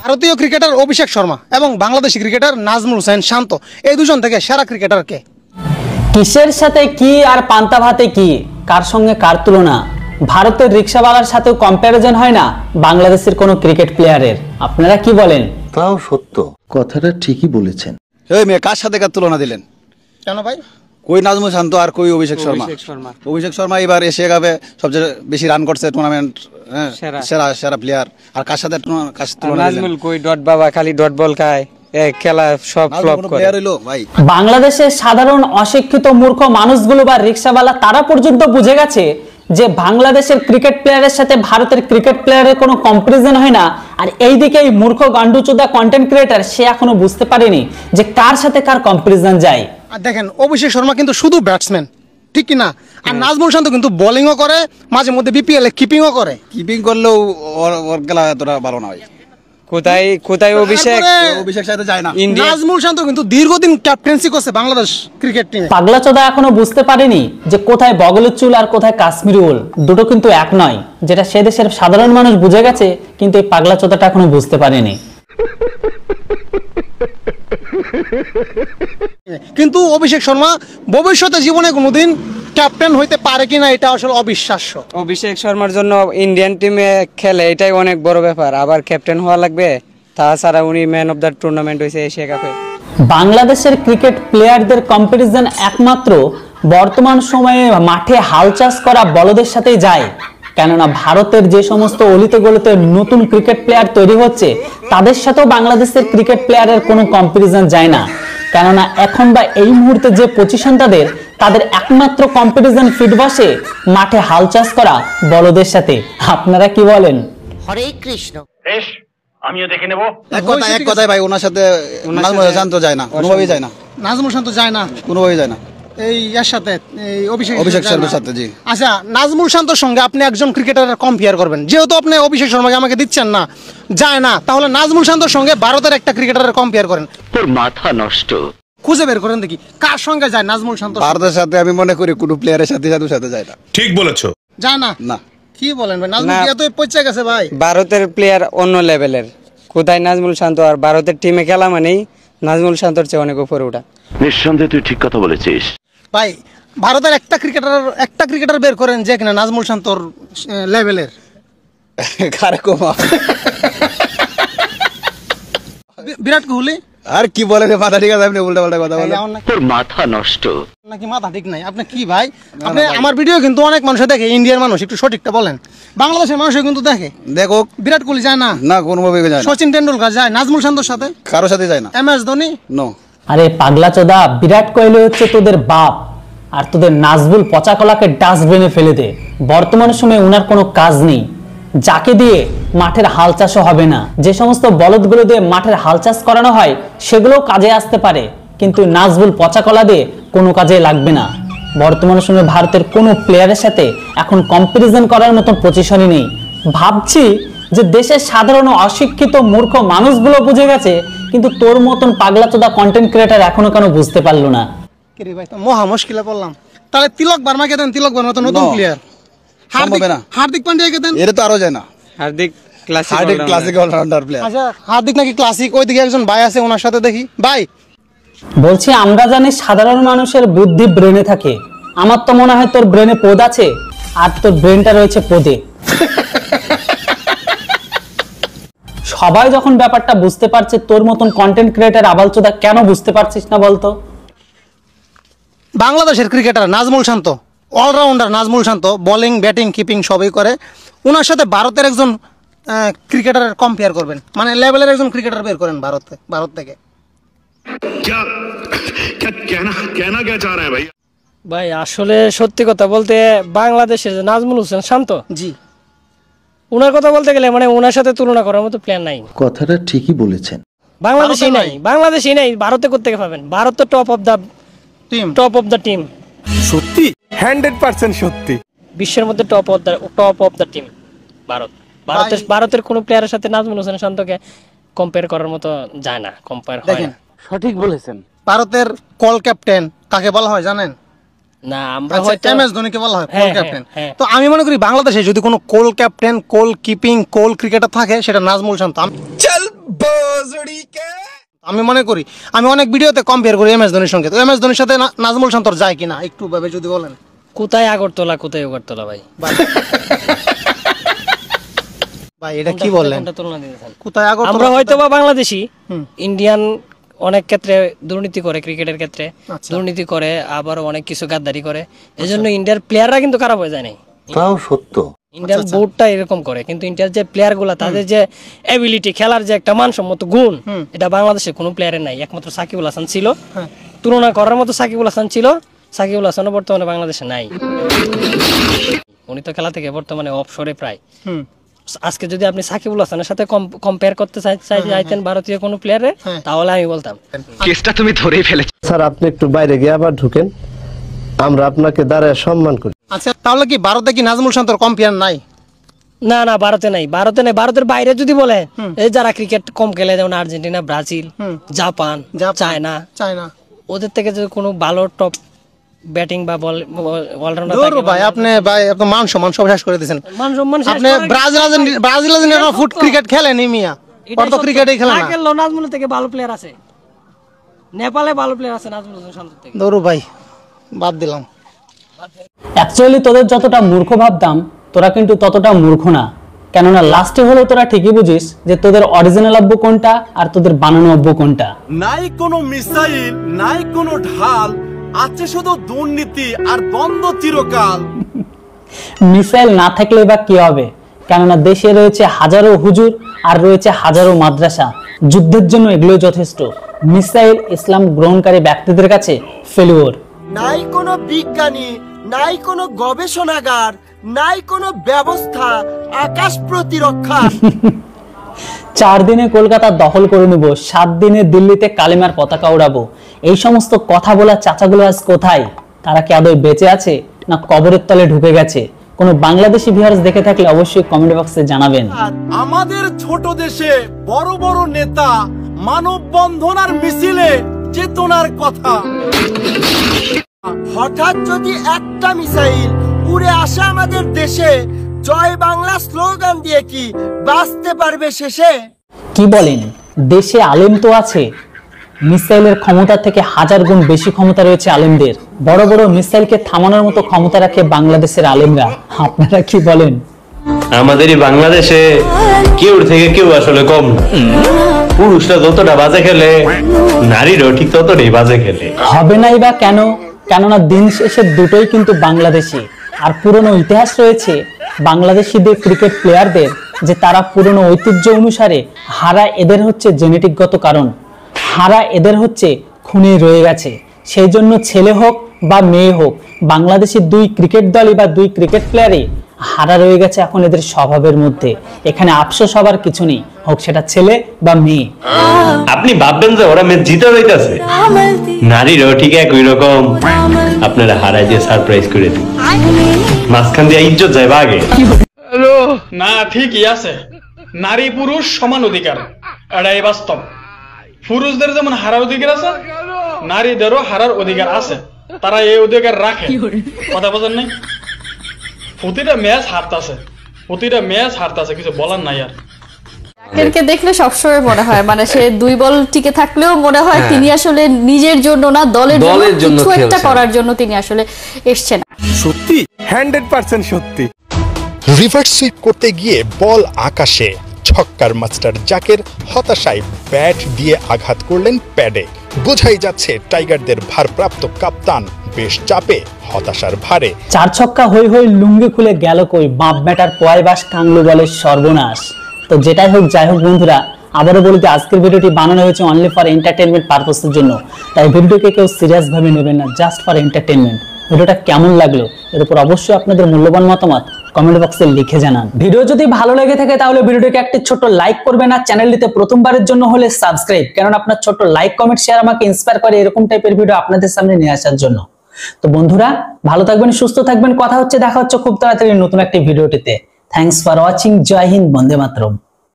ভারতীয় ক্রিকেটার অভিষেক শর্মা এবং বাংলাদেশি ক্রিকেটার নাজমুল হোসেন শান্ত, এই দুজন থেকে সেরা ক্রিকেটার কে? কিসের সাথে কি আর পান্তা ভাতে কি, কার সঙ্গে কার তুলনা? ভারতের রিকশাওয়ালার সাথেও কম্প্যারিজন হয় না বাংলাদেশের কোনো ক্রিকেট প্লেয়ারের। আপনারা কি বলেন? তাও সত্য, কথাটা ঠিকই বলেছেন। এই মেয়ে কার সাথে কার তুলনা দিলেন? কেন ভাই? কই নাজমুল শান্ত আর কই অভিষেক শর্মা। অভিষেক শর্মা এবার এশিয়া কাপে সবচেয়ে বেশি রান করছে, টুর্নামেন্ট সেরা প্লেয়ার। আর কার সাথে তুলনা? নাজমুল কই ডট বাবা, খালি ডট বল খায়, খেলা সব ফ্লপ করে। ভাই বাংলাদেশের সাধারণ অশিক্ষিত মূর্খ মানুষগুলো বা রিকশাওয়ালা তারা পর্যন্ত বুঝে গেছে যে বাংলাদেশের ক্রিকেট প্লেয়ারের সাথে ভারতের ক্রিকেট প্লেয়ারের কোনো কম্পারিজন হয় না। আর এইদিকে এই মূর্খ গান্ডুচোদা কন্টেন্ট ক্রিয়েটার সে এখনো বুঝতে পারেনি যে কার সাথে কার কম্পারিজন যায়। আর দেখেন অভিষেক শর্মা কিন্তু শুধু ব্যাটসম্যান, ঠিক কি না? আর নাজমুল শান্ত কিন্তু বোলিংও করে, মাঝে মধ্যে বিপিএল এ কিপিংও করে। কিপিং করলেও ওর খেলা এতটা ভালো না ভাই। কোথায় অভিষেক সাথে যায় না। নাজমুল শান্ত কিন্তু দীর্ঘদিন ক্যাপ্টেন্সি করছে বাংলাদেশ ক্রিকেট টিমে। পাগলাচোদা এখনো বুঝতে পারেনি যে কোথায় বগলের চুল আর কোথায় কাশ্মীরি উল, দুটো কিন্তু এক নয়। যেটা সে দেশের সাধারণ মানুষ বুঝে গেছে, কিন্তু এই পাগলাচোদাটা এখনো বুঝতে পারেনি। কিন্তু অভিষেক শর্মা ভবিষ্যতে জীবনে কোনোদিন ক্যাপ্টেন হইতে পারে কিনা এটা আসলে অবিশ্বাস্য। অভিষেক শর্মার জন্য ইন্ডিয়ান টিমে খেলে, এটাই অনেক বড় ব্যাপার। আবার ক্যাপ্টেন হওয়া লাগবে, তাছাড়া উনি ম্যান অফ দ্য টুর্নামেন্ট হয়েছে এশিয়া কাপে। বাংলাদেশের ক্রিকেট প্লেয়ারদের কম্পারিজন একমাত্র বর্তমান সময়ে মাঠে হাল চাষ করা বলদের সাথেই যায়। কেননা ভারতের যে সমস্ত অলিতে গলিতে নতুন ক্রিকেট প্লেয়ার তৈরি হচ্ছে, তাদের সাথেও বাংলাদেশের ক্রিকেট প্লেয়ারের কোনো কম্পারিজন যায় না। কেননা এখন বা এই মুহূর্তে যে পজিশন তাদের একমাত্র কম্পারিজন ফিট বসে মাঠে হাল চাষ করা বলদের সাথে। আপনারা কি বলেন? হরে কৃষ্ণ। আমিও দেখে নেব। এক কথায় ভাই, ওনার সাথে নাজমুল শান্ত যায় না, কোনোভাবেই যায় না। নাজমুল শান্ত যায় না, কোনোভাবেই যায় না এই এর সাথে, এই অভিষেক শর্মার সাথে। জি আচ্ছা, নাজমুল শান্তর সঙ্গে আপনি একজন ক্রিকেটারের কম্পেয়ার করবেন, যেহেতু আপনি অভিষেক শর্মাকে আমাকে দিচ্ছেন না, যায় না, তাহলে নাজমুল শান্তর সঙ্গে ভারতের একটা ক্রিকেটারের কম্পেয়ার করেন। তোর মাথা নষ্ট। খুঁজে বের করেন দেখি কার সঙ্গে যায় নাজমুল শান্ত। ভারতের সাথে আমি মনে করি কোনো প্লেয়ারের সাথে যায় না। ঠিক বলেছো। যায় না? না। কি বলেন ভাই, নাজমুল কি এত পৌঁছে গেছে ভাই? ভারতের প্লেয়ার অন্য লেভেলের। কোথায় নাজমুল শান্ত, আর ভারতের টিমে খেলা মানেই নাজমুল শান্তর চেয়ে অনেক উপরে ওঠা। নিঃসন্দেহে তুই ঠিক কথা বলেছিস ভাই। ভারতের একটা ক্রিকেটার বের করেন যে কিনা নাজমুল শান্তর লেভেলের। কারে কমা? বিরাট কোহলি। আর কি বলেন, মাথা ঠিক আছে? আপনি উল্টা পাল্টা কথা বলেন। তোর মাথা নষ্ট নাকি মাথা ঠিক নাই? আপনি কি ভাই? আপনি আমার ভিডিও কিন্তু অনেক মানুষ দেখে, ইন্ডিয়ার মানুষ, একটু সঠিকটা বলেন। বাংলাদেশের মানুষও কিন্তু দেখে। দেখো, বিরাট কোহলি যায় না? না, কোনোভাবেই যায় না। সচিন টেন্ডুলকার যায় নাজমুল শান্তর সাথে? কারোর সাথে যায় না। MS ধোনি? নো। আরে পাগলাচোদা, বিরাট কোহলি হচ্ছে তোদের বাপ, আর তোদের নাজবুল পচা কলাকে ডাস্টবিনে ফেলে দে। বর্তমান সময়ে উনার কোনো কাজ নেই, যাকে দিয়ে মাঠের হাল চাষও হবে না। যে সমস্ত বলদগুলো দিয়ে মাঠের হাল চাষ করানো হয় সেগুলোও কাজে আসতে পারে, কিন্তু নাজবুল পচা কলা দিয়ে কোনো কাজে লাগবে না। বর্তমান সময়ে ভারতের কোনো প্লেয়ারের সাথে এখন কম্পারিজন করার মতন পজিশনই নেই। ভাবছি যে দেশের সাধারণ অশিক্ষিত মূর্খ মানুষগুলো বুঝে গেছে, কিন্তু তোর মতন পাগলাচোদা কন্টেন্ট ক্রিয়েটার এখনো কেন বুঝতে পারলো না? কিরে ভাই, মহা মুশকিলে পড়লাম। তাহলে তিলক বার্মাকে দেন, তিলক বার্মা তো নতুন প্লেয়ার। হার্দিক পান্ডিয়াকে দেন, এটা তো আরো যায় না। Hardik classic allrounder player. আচ্ছা, হার্দিক নাকি ক্লাসিক, ওইদিকে একজন ভাই আছে, ওনার সাথে দেখি। ভাই বলছি, আমরা জানি সাধারণ মানুষের বুদ্ধি ব্রেনে থাকে। আমার তো মনে হয় তোর ব্রেনে পদ আছে, আর তোর ব্রেনটা রয়েছে পদে। সবাই যখন ব্যাপারটা বুঝতে পারছে, তোর মতন কন্টেন্ট ক্রিয়েটার আবালচোদা কেন বুঝতে পারছিস না বলতো? বাংলাদেশের ক্রিকেটার নাজমুল শান্ত, অলরাউন্ডার নাজমুল শান্ত, বোলিং ব্যাটিং কিপিং সবই করে। ওনার সাথে ভারতের একজন ক্রিকেটারের কম্পেয়ার করবেন, মানে লেভেলের একজন ক্রিকেটার বের করেন ভারত থেকে। ভাই আসলে সত্যি কথা বলতে, বাংলাদেশের যে নাজমুল হোসেন শান্ত, জি, উনার কথা বলতে গেলে মানে উনার সাথে তুলনা করার মতো প্লেয়ার নাই। কথাটা ঠিকই বলেছেন। বাংলাদেশেই নাই, ভারতে কোত্থেকে পাবেন? ভারত তো টপ অফ দ্য টিম। সত্যি 100% সত্যি। বিশ্বের মধ্যে টপ অফ দ্য টিম ভারতের কোন প্লেয়ারের সাথে নাজমুল হোসেন শান্তকে কম্পেয়ার করার মতো যায় না, কম্পেয়ার হয় না। সঠিক বলেছেন। ভারতের কল ক্যাপ্টেন কাকে বলা হয় জানেন? না, আমরা হয়তো MS ধোনিকে বলা হয় কোল ক্যাপ্টেন। তো আমি মনে করি বাংলাদেশে যদি কোনো কোল ক্যাপ্টেন, কোল কিপিং, কোল ক্রিকেটার থাকে, সেটা নাজমুল শান্ত। চল আমি মনে করি, আমি অনেক ভিডিওতে কম্পেয়ার করি MS ধোনির সঙ্গে, তো MS ধোনির সাথে নাজমুল শান্তর যায় কিনা একটু ভাবে যদি বলেন। কোথায় আগরতলা, কোথায় উগারতলা ভাই? ভাই এটা কি বললেন? কোনটা তুলনা দিতেছেন? কোথায় আগরতলা? আমরা হয়তো বা বাংলাদেশি, ইন্ডিয়ান অনেক ক্ষেত্রে দুর্নীতি করে, ক্রিকেটের ক্ষেত্রে দুর্নীতি করে, আবার অনেক কিছু গাদ্দারি করে, এজন্য ইন্ডিয়ার প্লেয়াররা কিন্তু খারাপ হয়ে যায় নাই। তাও সত্য। ইন্ডিয়ান বোর্ডটা এরকম করে, কিন্তু ইন্ডিয়ার যে প্লেয়ার গুলা, তাদের যে এবিলিটি, খেলার যে একটা মানসম্মত গুণ, এটা বাংলাদেশে কোনো প্লেয়ারের নাই। একমাত্র সাকিবুল হাসান ছিল, তুলনা করার মতো সাকিবুল হাসান ছিল। সাকিবুল হাসানও বর্তমানে বাংলাদেশে নাই, উনি তো খেলা থেকে বর্তমানে অবসরে প্রায়। আজকে যদি আপনি সাকিবুল হাসানের সাথে কম্পেয়ার করতে চাইতেন ভারতীয় কোনো প্লেয়ারে, তাহলে আমি বলতাম কেসটা তুমি ধরেই ফেলেছো। স্যার আপনি একটু বাইরে গিয়ে আবার ঢুকেন, আমরা আপনাকে দাঁড়ায় সম্মান করি। আচ্ছা, তাহলে কি ভারতে কি নাজমুল শান্তর কম্পেয়ার নাই? না না, ভারতে নাই, ভারতে নাই। ভারতের বাইরে যদি বলে, এই যারা ক্রিকেট কম খেলে, যেমন আর্জেন্টিনা, ব্রাজিল, জাপান, চায়না, ওদের থেকে যদি কোনো ভালো টপ ব্যাটিং বা বল অলরাউন্ডার থাকে, ভাই আপনি মান সম্মান সব শেষ করে দিয়েছেন। আপনি ব্রাজিল ফুট ক্রিকেট খেলেনি মিয়া, ওর তো ক্রিকেটই খেলে না। নাজমুল থেকে ভালো প্লেয়ার আছে, নেপালে ভালো প্লেয়ার আছে নাজমুল শান্ত থেকে। দৌড়ু ভাই বাদ দিলাম। অ্যাকচুয়ালি তোদের যতটা মূর্খ ভাবতাম, তোরা কিন্তু ততটা মূর্খ না। কেননা লাস্টে হলো তোরা ঠিকই বুঝিস যে তোদের অরিজিনাল আব্বু কোনটা আর তোদের বানানো আব্বু কোনটা। নাই কোনো মিসাইল, নাই কোনো ঢাল, আছে শুধু দুর্নীতি আর দ্বন্দ্ব চিরকাল। মিসাইল না থাকলে বা কি হবে? কেননা দেশে রয়েছে হাজারো হুজুর আর রয়েছে হাজারো মাদ্রাসা, যুদ্ধের জন্য এগুলো যথেষ্ট। মিসাইল ইসলাম গ্রহণকারী ব্যক্তিদের কাছে ফেলিওর। নাই কোনো বিজ্ঞানী, নাই কোনো গবেষণাগার, নাই কোনো ব্যবস্থা আকাশ প্রতিরক্ষা। 4 দিনে কলকাতা দখল করে নেব, 7 দিনে দিল্লিতে কালিমার পতাকা উড়াবো। এই সমস্ত কথা বলা চাচাগুলো আজ কোথায়? তারা কি আদৌ বেঁচে আছে না কবরের তলে ঢুকে গেছে? কোনো বাংলাদেশি ভিউয়ার্স দেখে থাকলে অবশ্যই কমেন্ট বক্সে জানাবেন। আমাদের ছোট দেশে বড় বড় নেতা মানববন্ধন আর মিছিলে চেতনার কথা। হঠাৎ যদি একটা মিসাইল উড়ে আসে আমাদের দেশে, জয় বাংলা স্লোগান দিয়ে কি বাঁচতে পারবে শেষে? কি বলেন? দেশে আলেম তো আছে, মিসাইলের ক্ষমতা থেকে 1000 গুণ বেশি ক্ষমতা রয়েছে আলেমদের। বড় বড় মিসাইলকে থামানোর মতো ক্ষমতা রাখে বাংলাদেশের আলেমরা। আপনারা কি বলেন? আমাদের এই বাংলাদেশে কেউর থেকে কেউ আসলে কম না। পুরুষরা যতটা বাজে খেলে, নারীরাও ঠিক ততটাই বাজে খেলে। হবে নাই বা কেন? কেননা দিন শেষে দুটোই কিন্তু বাংলাদেশি। আর পুরনো ইতিহাস রয়েছে বাংলাদেশিদের ক্রিকেট প্লেয়ারদের, যে তারা পুরনো ঐতিহ্য অনুসারে হারা এদের হচ্ছে জেনেটিকগত কারণ, হারা এদের হচ্ছে খুনে রয়ে গেছে। সেই জন্য ছেলে হোক বা মেয়ে হোক, বাংলাদেশের 2 ক্রিকেট দলই বা 2 ক্রিকেট প্লেয়ারই হারা রয়ে গেছে এখন এদের স্বভাবের মধ্যে। এখানে আফসোস হবার কিছু নেই, হোক সেটা ছেলে বা মেয়ে। আপনি ভাববেন যে ওরা ম্যাচ জিতে যাইতেছে, নারীরাও ঠিক একই রকম আপনারা হারাই দিয়ে সারপ্রাইজ করে দিন, মাঝখান দিয়ে ইজ্জত যায় আগে। না ঠিকই আছে, নারী পুরুষ সমান অধিকার, এটাই বাস্তব। পুরুষদের যেমন হারার অধিকার আছে, নারীদেরও হারার অধিকার আছে, তারা এই অধিকার রাখে। কথা বোঝেন নাই? প্রতিটা ম্যাচ হারতাছে, কিছু বলার নাই আর। জাকেরকে দেখলে সবসময় মনে হয়, মানে সে 2 বল টিকে থাকলেও মনে হয় তিনি আসলে নিজের জন্য না, দলের জন্য কিছু একটা করার জন্য তিনি আসলে এসেছেন। সত্যি 100% সত্যি। রিভার্স সুইপ করতে গিয়ে বল আকাশে, ছক্কার মাস্টার জাকের হতাশায় ব্যাট দিয়ে আঘাত করলেন প্যাডে। বোঝাই যাচ্ছে টাইগারদের ভারপ্রাপ্ত কাপ্তান বেশ চাপে, হতাশার ভারে। 4 ছক্কা হই হই লুঙ্গি খুলে গেল কই, বাপ ব্যাটার পয়বাস কাংলু বলের সর্বনাশ। তো যেটাই হোক যাই হোক বন্ধুরা, আবারও বলি যে আজকের ভিডিওটি বানানো হয়েছে অনলি ফর এন্টারটেইনমেন্ট পারপাসের জন্য, তাই ভিডিওকে কেউ সিরিয়াস ভাবে নেবেন না, জাস্ট ফর এন্টারটেইনমেন্ট। ভিডিওটা কেমন লাগলো এর উপর অবশ্যই আপনাদের মূল্যবান মতামত কমেন্ট বক্সে লিখে জানান। ভিডিও যদি ভালো লেগে থাকে তাহলে ভিডিওটিকে একটি ছোট লাইক করবেন, আর চ্যানেলটিতে প্রথমবারের জন্য হলে সাবস্ক্রাইব, কারণ আপনার ছোট লাইক কমেন্ট শেয়ার আমাকে ইন্সপায়ার করে এরকম টাইপের ভিডিও আপনাদের সামনে নিয়ে আসার জন্য। তো বন্ধুরা ভালো থাকবেন, সুস্থ থাকবেন, দেখা হচ্ছে খুব তাড়াতাড়ি নতুন একটি ভিডিওটিতে। Thanks for watching. জয় হিন্দ, বন্দে মাতরম।